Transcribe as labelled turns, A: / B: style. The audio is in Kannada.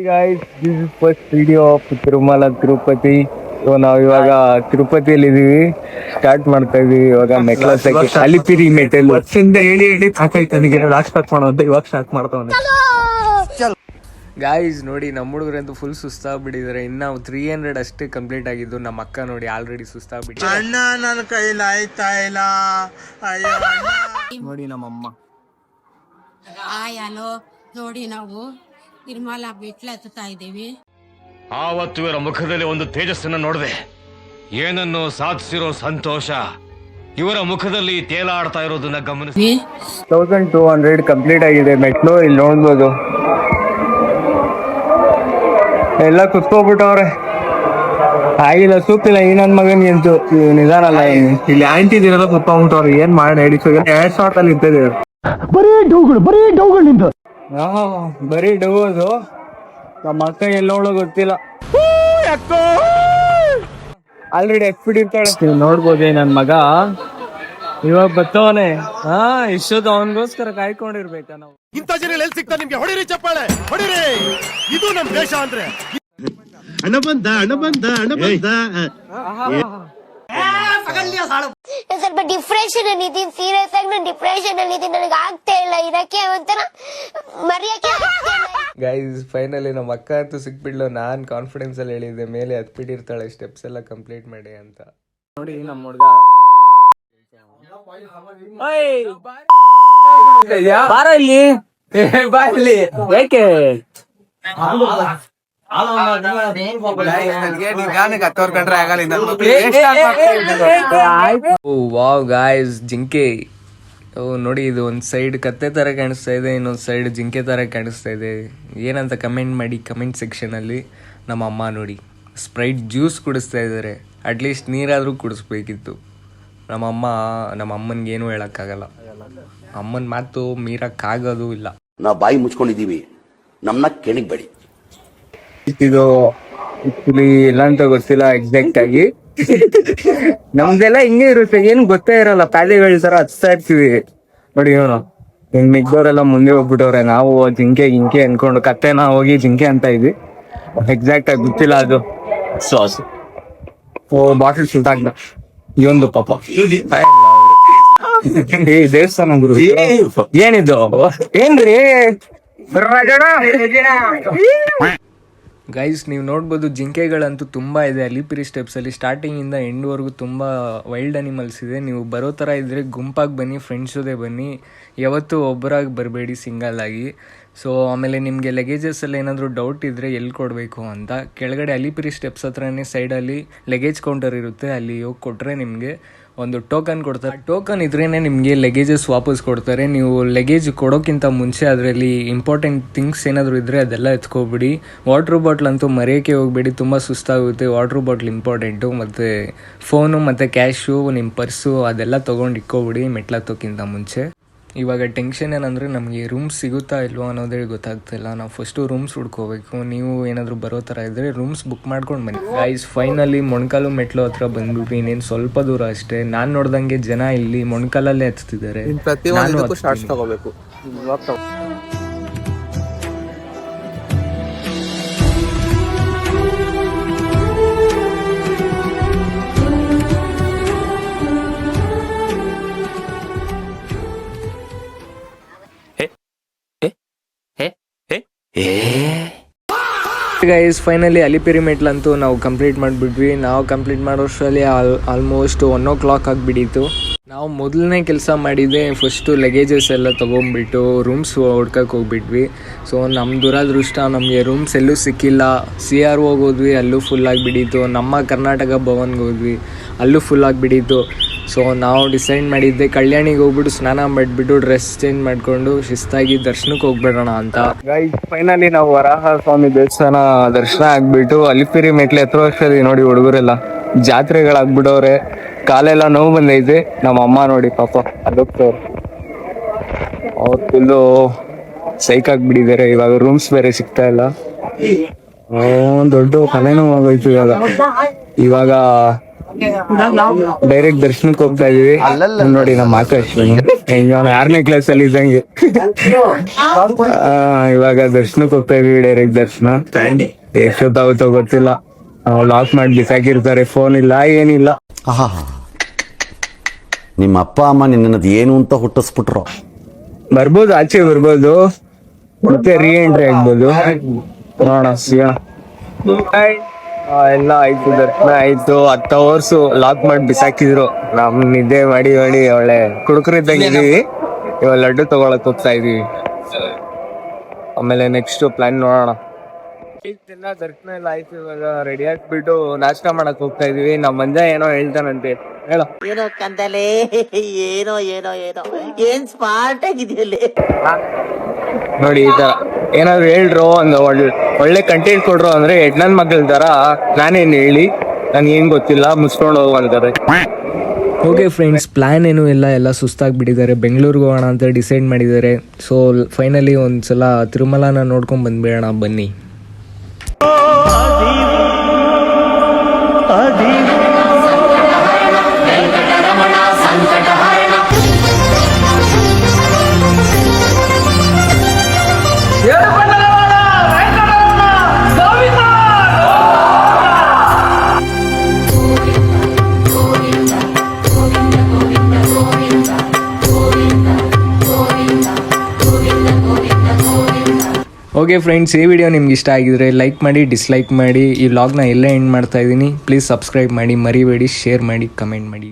A: Guys, this is first video of Tirumala Tirupati. So ನಾವು ಇವಾಗ ತಿರುಪತಿಯಲ್ಲಿ ಇದೀವಿ. ಸ್ಟಾರ್ಟ್ ಮಾಡ್ತಾ ಇದೀವಿ ಇವಾಗ ಮೆಟ್ಲಕ್ಕೆ ಅಲಿಪಿರಿ ಮೆಟಲ್
B: ವರ್ಷದಿಂದ ಹೇಳಿ ಸಾಕಾಯ್ತು ನನಗೆ ಲಾಸ್ಟ್ ಸ್ಟಾರ್ಟ್ ಮಾಡೋ ಅಂತ ಇವಾಗ ಸ್ಟಾರ್ಟ್ ಮಾಡ್ತಾವನೆ.
A: ಗಾಯ್ಸ್ ನೋಡಿ, ನಮ್ಮ ಹುಡುಗರಂತೂ ಫುಲ್ ಸುಸ್ತಾಗ್ಬಿಟ್ಟಿದ್ದಾರೆ. ಇನ್ನು 300 ಅಷ್ಟೇ ಕಂಪ್ಲೀಟ್ ಆಗಿದ್ದು. ನಮ್ಮ ಅಕ್ಕ ನೋಡಿ ಆಲ್ರೆಡಿ ಸುಸ್ತಾಗ್ಬಿಟ್ಟಿದ್ದಾರೆ.
B: ಅಣ್ಣ ನನ್ನ ಕೈಲಿ ಆಯ್ತಾ ಇಲ್ಲ. ನೋಡಿ ನಮ್ಮಮ್ಮ
C: ಆಯಾಲೋ ನೋಡಿ ನಾವು ನಿರ್ಮಲಾ ಮೆಟ್ಲು ಹತ್ತುತ್ತಾ ಇದ್ದೀವಿ.
D: ಆವತ್ತು ಇವರ ಮುಖದಲ್ಲಿ ಒಂದು ತೇಜಸ್ಸನ್ನು ನೋಡಿದೆ. ಏನನ್ನು ಸಾಧಿಸಿರೋ ಸಂತೋಷ ಇವರ ಮುಖದಲ್ಲಿ ತೇಲಾಡ್ತಾ ಇರೋದನ್ನ ಗಮನಿಸಿ.
A: 1200 ಕಂಪ್ಲೀಟ್ ಆಗಿದೆ ಮೆಟ್ಲು. ಇಲ್ಲಿ ನೋಡ್ಬೋದು ಎಲ್ಲ ಕುತ್ಕೋಬಿಟ್ಟವ್ರೆ. ಆಗಿಲ್ಲ, ಸೂಪಿಲ್ಲ ಈ ನನ್ ಮಗನಿಗೆ ಅಂತೂ ನಿಧಾನ ಅಲ್ಲ.
B: ಇಲ್ಲಿ ಆಂಟಿ ಇದೀರಲ್ಲ ಕುತ್ಕೊಂಡ್ಬಿಟ್ಟವ್ರು. ಏನ್ ಮಾಡಿ ನಡಿ 2 ಅಲ್ಲಿ ಇದ್ದಿದ್ದಾರೆ.
A: ಬರೀ ಡೌದು. ನಮ್ಮ ಅಕ್ಕ ಎಲ್ಲೋಳು ಗೊತ್ತಿಲ್ಲ. ಆಲ್ರೆಡಿ ಎಕ್ಸ್ಪಿಡಿರ್ತಾಳೆ. ನೋಡ್ಬೋದೇ ನನ್ ಮಗ ಇವಾಗ ಬತ್ತವನೆ. ಇಷ್ಟೊತ್ತು ಅವನಿಗೋಸ್ಕರ ಕಾಯ್ಕೊಂಡಿರ್ಬೇಕಾ ನಾವು.
D: ಇಂಥ ಜನ ಎಲ್ಲಿ ಸಿಗ್ತಾ ನಿಮ್ಗೆ? ಹೊಡಿರಿ ಚಪ್ಪಾಳೆ, ಹೊಡಿರಿ. ಇದು ನಮ್ ದೇಶ ಅಂದ್ರೆ.
E: ಹಣ ಬಂದ
F: ಸ್ವಲ್ಪ ಡಿಪ್ರೆಷನ್ ಅಲ್ಲಿ ಇದೀನಿ. ಸೀರಿಯಸ್ ಆಗಿ ನಾನು ಡಿಪ್ರೆಷನ್ ಅಲ್ಲಿ ಇದೀನಿ. ನನಗೆ ಆಗ್ತಾ ಇಲ್ಲ ಇರಕ್ಕೆ, ಒಂಥರ ಮರೆಯಕ್ಕೆ ಆಗ್ತಾ ಇಲ್ಲ.
A: ಗೈಸ್ ಫೈನಲಿ ನಮ್ಮ ಅಕ್ಕ ಅಂತೂ ಸಿಕ್ಬಿಡ್ಲು. ನಾನ್ ಕಾನ್ಫಿಡೆನ್ಸ್ ಅಲ್ಲಿ ಹೇಳಿದ್ದೆ ಮೇಲೆ ಹತ್ಬಿಟ್ಟಿರ್ತಾಳೆ ಸ್ಟೆಪ್ಸ್ ಎಲ್ಲ ಕಂಪ್ಲೀಟ್ ಮಾಡಿ ಅಂತ.
B: ನೋಡಿ ನಮ್ಮ ಹುಡುಗ ಬಾರ ಇಲ್ಲಿ, ಬಾ ಇಲ್ಲಿ. ಯಾಕೆ
A: ವಾವ್ ಗಾಯ್ಸ್, ಜಿಂಕೆ ನೋಡಿ. ಇದು ಒಂದ್ ಸೈಡ್ ಕತ್ತೆ ತರ ಕಾಣಿಸ್ತಾ ಇದೆ, ಇನ್ನೊಂದ್ ಸೈಡ್ ಜಿಂಕೆ ತರ ಕಾಣಿಸ್ತಾ ಇದೆ. ಏನಂತ ಕಮೆಂಟ್ ಮಾಡಿ ಕಮೆಂಟ್ ಸೆಕ್ಷನ್ ಅಲ್ಲಿ. ನಮ್ಮ ಅಮ್ಮ ನೋಡಿ ಸ್ಪ್ರೈಟ್ ಜ್ಯೂಸ್ ಕುಡಿಸ್ತಾ ಇದ್ದಾರೆ. ಅಟ್ಲೀಸ್ಟ್ ನೀರಾದ್ರೂ ಕುಡಿಸ್ಬೇಕಿತ್ತು. ನಮ್ಮ ಅಮ್ಮನ್ಗೆ ಏನು ಹೇಳಕ್ಕಾಗಲ್ಲ. ಅಮ್ಮನ ಮಾತು ಮೀರಕ್ಕಾಗೋದು ಇಲ್ಲ.
E: ನಾವು ಬಾಯಿ ಮುಚ್ಕೊಂಡಿದೀವಿ, ನಮ್ನ ಕೆಣಿಗ್ಬೇಡಿ.
A: ಇದು ಆಕ್ಚುಲಿ ಇಲ್ಲ ಅಂತ ಗೊತ್ತಿಲ್ಲ ಎಕ್ಸಾಕ್ಟ್ ಆಗಿ. ನಮ್ದೆಲ್ಲ ಹಿಂಗೆ ಇರುತ್ತೆ, ಏನ್ ಗೊತ್ತೇ ಇರಲ್ಲ. ಪ್ಯಾಲೆಗಳ ತರ ಹಚ್ತಾ ಇರ್ತೀವಿ ನೋಡಿ. ಇವನು ಮಿಗ್ದವ್ರೆಲ್ಲ ಮುಂದೆ ಹೋಗ್ಬಿಟ್ಟವ್ರೆ. ನಾವು ಜಿಂಕೆ ಗಿಂಕೆ ಅನ್ಕೊಂಡು ಕತ್ತೆನ ಹೋಗಿ ಜಿಂಕೆ ಅಂತ ಇದ್ವಿ. ಎಕ್ಸಾಕ್ಟ್ ಆಗಿ ಗೊತ್ತಿಲ್ಲ ಅದು. ಸಾಸ್ ಬಾಟಲ್ ಸುಲ್ತಾಗ್ದ ಇವೊಂದು ಪಾಪ. ದೇವಸ್ಥಾನ ಗುರು ಏನಿದು? ಏನ್ರಿ ಗೈಸ್, ನೀವು ನೋಡ್ಬೋದು ಜಿಂಕೆಗಳಂತೂ ತುಂಬ ಇದೆ ಅಲಿಪಿರಿ ಸ್ಟೆಪ್ಸಲ್ಲಿ. ಸ್ಟಾರ್ಟಿಂಗಿಂದ ಎಂಡ್ವರೆಗೂ ತುಂಬ ವೈಲ್ಡ್ ಅನಿಮಲ್ಸ್ ಇದೆ. ನೀವು ಬರೋ ಥರ ಇದ್ದರೆ ಗುಂಪಾಗಿ ಬನ್ನಿ, ಫ್ರೆಂಡ್ಸ್ ಜೊತೆ ಬನ್ನಿ. ಯಾವತ್ತೂ ಒಬ್ಬರಾಗಿ ಬರಬೇಡಿ, ಸಿಂಗಲ್ ಆಗಿ. ಸೊ ಆಮೇಲೆ ನಿಮಗೆ ಲಗೇಜಸ್ ಎಲ್ಲ ಏನಾದರೂ ಡೌಟ್ ಇದ್ದರೆ ಎಲ್ಲಿ ಕೊಡಬೇಕು ಅಂತ, ಕೆಳಗಡೆ ಅಲಿಪಿರಿ ಸ್ಟೆಪ್ಸ್ ಹತ್ರನೇ ಸೈಡಲ್ಲಿ ಲಗೇಜ್ ಕೌಂಟರ್ ಇರುತ್ತೆ. ಅಲ್ಲಿ ಹೋಗಿ ಕೊಟ್ಟರೆ ನಿಮಗೆ ಒಂದು ಟೋಕನ್ ಕೊಡ್ತಾರೆ. ಟೋಕನ್ ಇದ್ರೇ ನಿಮಗೆ ಲಗೇಜಸ್ ವಾಪಸ್ ಕೊಡ್ತಾರೆ. ನೀವು ಲಗೇಜ್ ಕೊಡೋಕ್ಕಿಂತ ಮುಂಚೆ ಅದರಲ್ಲಿ ಇಂಪಾರ್ಟೆಂಟ್ ಥಿಂಗ್ಸ್ ಏನಾದರೂ ಇದ್ದರೆ ಅದೆಲ್ಲ ಎತ್ಕೊಬಿಡಿ. ವಾಟ್ರ್ ಬಾಟ್ಲ್ ಅಂತೂ ಮರೆಯೋಕ್ಕೆ ಹೋಗಬೇಡಿ, ತುಂಬ ಸುಸ್ತಾಗುತ್ತೆ. Water bottle important. ಮತ್ತು ಫೋನು ಮತ್ತು ಕ್ಯಾಶು, ನಿಮ್ಮ ಪರ್ಸು ಅದೆಲ್ಲ ತೊಗೊಂಡು ಇಕ್ಕೊಬಿಡಿ ಮೆಟ್ಲತ್ತೋಕ್ಕಿಂತ ಮುಂಚೆ. ಇವಾಗ ಟೆನ್ಷನ್ ಏನಂದರೆ ನಮಗೆ ರೂಮ್ಸ್ ಸಿಗುತ್ತಾ ಇಲ್ವೋ ಅನ್ನೋದೇ ಗೊತ್ತಾಗ್ತಿಲ್ಲ. ನಾವು ಫಸ್ಟು ರೂಮ್ಸ್ ಹುಡ್ಕೋಬೇಕು. ನೀವು ಏನಾದರೂ ಬರೋ ಥರ ಇದ್ದರೆ ರೂಮ್ಸ್ ಬುಕ್ ಮಾಡ್ಕೊಂಡು ಬನ್ನಿ. ಗೈಸ್ ಫೈನಲಿ ಮೊಣಕಾಲು ಮೆಟ್ಲು ಹತ್ರ ಬಂದ್ಬಿಟ್ಟು ಇನ್ನೇನು ಸ್ವಲ್ಪ ದೂರ ಅಷ್ಟೇ. ನಾನು ನೋಡ್ದಂಗೆ ಜನ ಇಲ್ಲಿ ಮೊಣಕಾಲಲ್ಲೇ ಹತ್ತಿದ್ದಾರೆ.
B: ತಗೋಬೇಕು.
A: ಗೈಸ್ ಫೈನಲಿ ಅಲಿಪಿರಿ ಮೆಟ್ಲಂತೂ ನಾವು ಕಂಪ್ಲೀಟ್ ಮಾಡಿಬಿಟ್ವಿ. ನಾವು ಕಂಪ್ಲೀಟ್ ಮಾಡೋಷ್ಟರಲ್ಲಿ ಆಲ್ಮೋಸ್ಟ್ 1 o'clock ಆಗಿಬಿಟ್ಟಿತ್ತು. ನಾವು ಮೊದಲನೇ ಕೆಲಸ ಮಾಡಿದ್ದೆ ಫಸ್ಟು ಲಗೇಜಸ್ ಎಲ್ಲ ತೊಗೊಂಡ್ಬಿಟ್ಟು ರೂಮ್ಸ್ ಹುಡ್ಕಕ್ಕೆ ಹೋಗ್ಬಿಟ್ವಿ. ಸೊ ನಮ್ಮ ದುರಾದೃಷ್ಟ, ನಮಗೆ ರೂಮ್ಸ್ ಎಲ್ಲೂ ಸಿಕ್ಕಿಲ್ಲ. CR ಹೋಗೋದ್ವಿ, ಅಲ್ಲೂ ಫುಲ್ ಆಗಿಬಿಟ್ಟಿತ್ತು. ನಮ್ಮ ಕರ್ನಾಟಕ ಭವನ್ಗೆ ಹೋದ್ವಿ, ಅಲ್ಲೂ ಫುಲ್ ಆಗಿಬಿಟ್ಟಿತ್ತು. ಸೊ ನಾವು ಡಿಸೈಡ್ ಮಾಡಿದ್ದೆ ಕಲ್ಯಾಣಿಗೆ ಹೋಗ್ಬಿಟ್ಟು ಸ್ನಾನ ಮಾಡಿಬಿಟ್ಟು ಡ್ರೆಸ್ ಚೇಂಜ್ ಮಾಡಿಕೊಂಡು ಶಿಸ್ತಾಗಿ ದರ್ಶನಕ್ಕೆ ಹೋಗ್ಬಿಡೋಣ ಅಂತ. ಫೈನಲಿ ನಾವು ವರಾಹ ಸ್ವಾಮಿ ದೇವಸ್ಥಾನ ದರ್ಶನ ಆಗ್ಬಿಟ್ಟು ಅಲಿಪಿರಿ ಮೆಟ್ಲು ಹತ್ರ ವರ್ಷದಲ್ಲಿ ನೋಡಿ ಹುಡುಗರೆಲ್ಲ ಜಾತ್ರೆಗಳಾಗ್ಬಿಡವ್ರೆ. ಕಾಲೆಲ್ಲ ನೋವು ಬಂದೈತೆ. ನಮ್ಮ ಅಮ್ಮ ನೋಡಿ ಪಾಪ ಅದೋಗ್ತವ್ರು. ಅವ್ರು ಫುಲ್ಲು ಸೈಕ್ ಆಗ್ಬಿಟ್ಟಿದ್ದಾರೆ. ಇವಾಗ ರೂಮ್ಸ್ ಬೇರೆ ಸಿಗ್ತಾ ಇಲ್ಲ. ದೊಡ್ಡ ತಲೆನೋವು ಆಗೋಯ್ತು ಇವಾಗ. ಡೈರೆಕ್ಟ್ ದರ್ಶನಕ್ಕೆ ಹೋಗ್ತಾ ಇದೀವಿ. ನೋಡಿ ನಮ್ಮ ಆಕಾಶ್ ಅವನು 6ನೇ ಕ್ಲಾಸ್ ಅಲ್ಲಿ ಇದ್ದಂಗೆ. ಇವಾಗ ದರ್ಶನಕ್ಕೆ ಹೋಗ್ತಾ ಇದೀವಿ, ಡೈರೆಕ್ಟ್ ದರ್ಶನ. ಎಷ್ಟೊತ್ತಾಗುತ್ತೋ ಗೊತ್ತಿಲ್ಲ, ಲಾಕ್ ಮಾಡಿ ಬಿಸಾಕಿರ್ತಾರೆ, ಫೋನ್ ಇಲ್ಲ ಏನಿಲ್ಲ.
E: ನಿಮ್ಮ ಅಪ್ಪ ಅಮ್ಮ ನಿನ್ನದು ಏನು ಅಂತ ಹುಟ್ಟಿಸ್ಬಿಟ್ರು.
A: ಬರ್ಬೋದು, ಆಚೆ ಬರ್ಬೋದು, ಮತ್ತೆ ರೀ ಎಂಟ್ರಿ ಆಗ್ಬೋದು. ನೋಡೋಣ ಎಲ್ಲ ಆಯ್ತು, ದರ್ಶನ ಆಯ್ತು. 10 ಅವರ್ಸ್ ಲಾಕ್ ಮಾಡಿ ಬಿಸಾಕಿದ್ರು. ನಮ್ ನಿದ್ದೆ ಮಾಡಿ ಒಳ್ಳೆ ಕುಡುಕರಿದ್ದಂಗೆ ಇದೀವಿ. ಇವಾಗ ಲಡ್ಡು ತಗೊಳಕ್ ಹೋಗ್ತಾ ಇದೀವಿ. ಆಮೇಲೆ ನೆಕ್ಸ್ಟ್ ಪ್ಲಾನ್ ನೋಡೋಣ. ದರ್ಶನ ಎಲ್ಲ ಆಯ್ತು, ಇವಾಗ ರೆಡಿ ಆಗ್ಬಿಟ್ಟು ನಾಷ್ಟ ಮಾಡಕ್ ಹೋಗ್ತಾ ಇದೀವಿ. ನಮ್ಮ ಮಂಜ ಏನೋ ಹೇಳ್ತಾನಂತೆ, ಹೇಳ.
G: ಏನೋ ಕಂದಲೆ, ಏನೋ ಏನೋ ಏನೋ ಏನ್ ಸ್ಮಾರ್ಟ್ ಆಗಿದೆಯಲ್ಲಿ.
A: ನೋಡಿ ಈ ತರ ಏನಾದ್ರು ಹೇಳ್ರು, ಒಂದು ಒಳ್ಳೆ ಕಂಟೆಂಟ್ ಕೊಡ್ರು ಅಂದ್ರೆ ನನ್ ಮಗಳ ತರ ನಾನೇನ್ ಹೇಳಿ, ನನ್ಗೆ ಏನ್ ಗೊತ್ತಿಲ್ಲ, ಮುಚ್ಕೊಂಡು ಹೋಗುವಂತಾರೆ. ಓಕೆ ಫ್ರೆಂಡ್ಸ್, ಪ್ಲಾನ್ ಏನು ಎಲ್ಲ ಸುಸ್ತಾಗ್ಬಿಟ್ಟಿದ್ದಾರೆ. ಬೆಂಗಳೂರಿಗೆ ಹೋಗೋಣ ಅಂತ ಡಿಸೈಡ್ ಮಾಡಿದ್ದಾರೆ. ಸೊ ಫೈನಲಿ ಒಂದ್ಸಲ ತಿರುಮಲನ ನೋಡ್ಕೊಂಡ್ ಬಂದ್ಬಿಡೋಣ ಬನ್ನಿ. ಓಕೆ ಫ್ರೆಂಡ್ಸ್, ಈ ವಿಡಿಯೋ ನಿಮ್ಗೆ ಇಷ್ಟ ಆಗಿದ್ರೆ ಲೈಕ್ ಮಾಡಿ, ಡಿಸ್ಲೈಕ್ ಮಾಡಿ. ಈ ವ್ಲಾಗ್ನ ಎಲ್ಲೇ ಎಂಡ್ ಮಾಡ್ತಾ ಇದ್ದೀನಿ. ಪ್ಲೀಸ್ ಸಬ್ಸ್ಕ್ರೈಬ್ ಮಾಡಿ, ಮರಿಬೇಡಿ, ಶೇರ್ ಮಾಡಿ, ಕಮೆಂಟ್ ಮಾಡಿ.